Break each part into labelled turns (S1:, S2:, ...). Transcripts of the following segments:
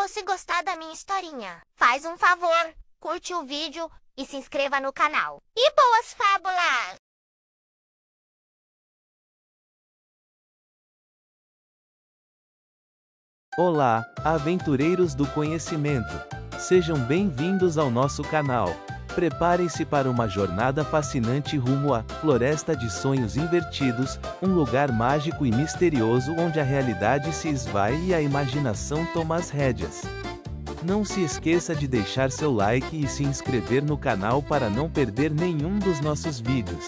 S1: você gostar da minha historinha, faz um favor, curte o vídeo e se inscreva no canal. E boas fábulas!
S2: Olá, aventureiros do conhecimento! Sejam bem-vindos ao nosso canal. Preparem-se para uma jornada fascinante rumo à Floresta de Sonhos Invertidos, um lugar mágico e misterioso onde a realidade se esvai e a imaginação toma as rédeas. Não se esqueça de deixar seu like e se inscrever no canal para não perder nenhum dos nossos vídeos.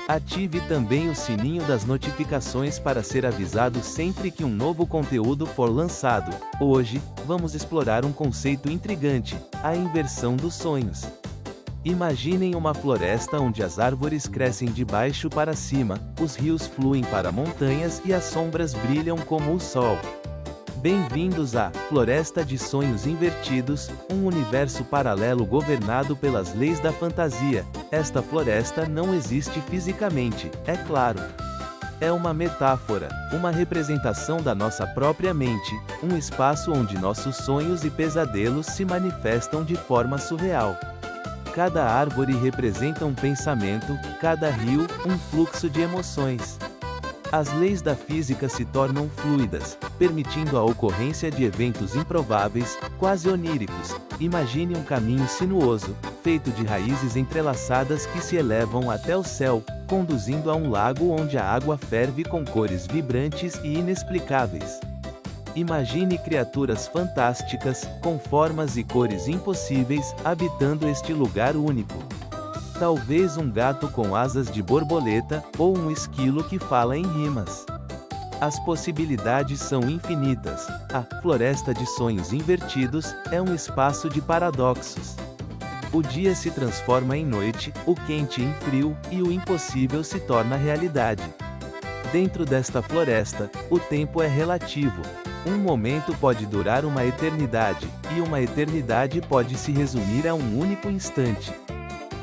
S2: Ative também o sininho das notificações para ser avisado sempre que um novo conteúdo for lançado. Hoje, vamos explorar um conceito intrigante: a inversão dos sonhos. Imaginem uma floresta onde as árvores crescem de baixo para cima, os rios fluem para montanhas e as sombras brilham como o sol. Bem-vindos à Floresta de Sonhos Invertidos, um universo paralelo governado pelas leis da fantasia. Esta floresta não existe fisicamente, é claro. É uma metáfora, uma representação da nossa própria mente, um espaço onde nossos sonhos e pesadelos se manifestam de forma surreal. Cada árvore representa um pensamento, cada rio, um fluxo de emoções. As leis da física se tornam fluidas, permitindo a ocorrência de eventos improváveis, quase oníricos. Imagine um caminho sinuoso, feito de raízes entrelaçadas que se elevam até o céu, conduzindo a um lago onde a água ferve com cores vibrantes e inexplicáveis. Imagine criaturas fantásticas, com formas e cores impossíveis, habitando este lugar único. Talvez um gato com asas de borboleta, ou um esquilo que fala em rimas. As possibilidades são infinitas. A Floresta de Sonhos Invertidos é um espaço de paradoxos. O dia se transforma em noite, o quente em frio, e o impossível se torna realidade. Dentro desta floresta, o tempo é relativo. Um momento pode durar uma eternidade, e uma eternidade pode se resumir a um único instante.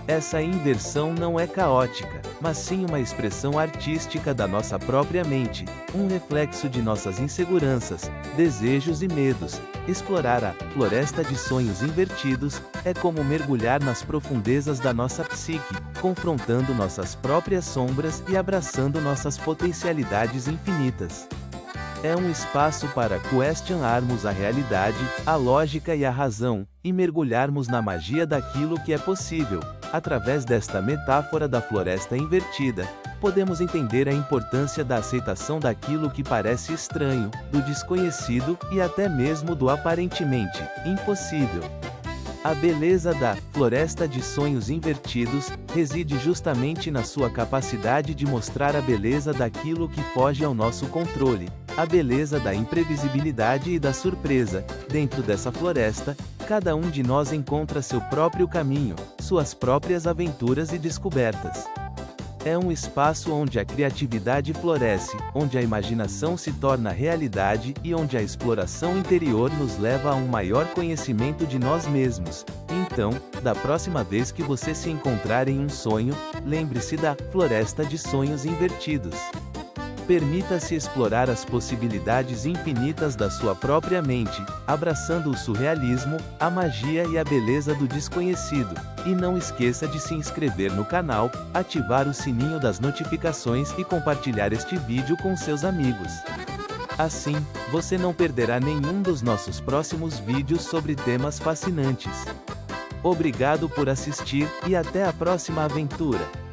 S2: Essa inversão não é caótica, mas sim uma expressão artística da nossa própria mente, um reflexo de nossas inseguranças, desejos e medos. Explorar a Floresta de Sonhos Invertidos é como mergulhar nas profundezas da nossa psique, confrontando nossas próprias sombras e abraçando nossas potencialidades infinitas. É um espaço para questionarmos a realidade, a lógica e a razão, e mergulharmos na magia daquilo que é possível. Através desta metáfora da floresta invertida, podemos entender a importância da aceitação daquilo que parece estranho, do desconhecido, e até mesmo do aparentemente impossível. A beleza da Floresta de Sonhos Invertidos reside justamente na sua capacidade de mostrar a beleza daquilo que foge ao nosso controle, a beleza da imprevisibilidade e da surpresa. Dentro dessa floresta, cada um de nós encontra seu próprio caminho, suas próprias aventuras e descobertas. É um espaço onde a criatividade floresce, onde a imaginação se torna realidade e onde a exploração interior nos leva a um maior conhecimento de nós mesmos. Então, da próxima vez que você se encontrar em um sonho, lembre-se da Floresta de Sonhos Invertidos. Permita-se explorar as possibilidades infinitas da sua própria mente, abraçando o surrealismo, a magia e a beleza do desconhecido. E não esqueça de se inscrever no canal, ativar o sininho das notificações e compartilhar este vídeo com seus amigos. Assim, você não perderá nenhum dos nossos próximos vídeos sobre temas fascinantes. Obrigado por assistir, e até a próxima aventura!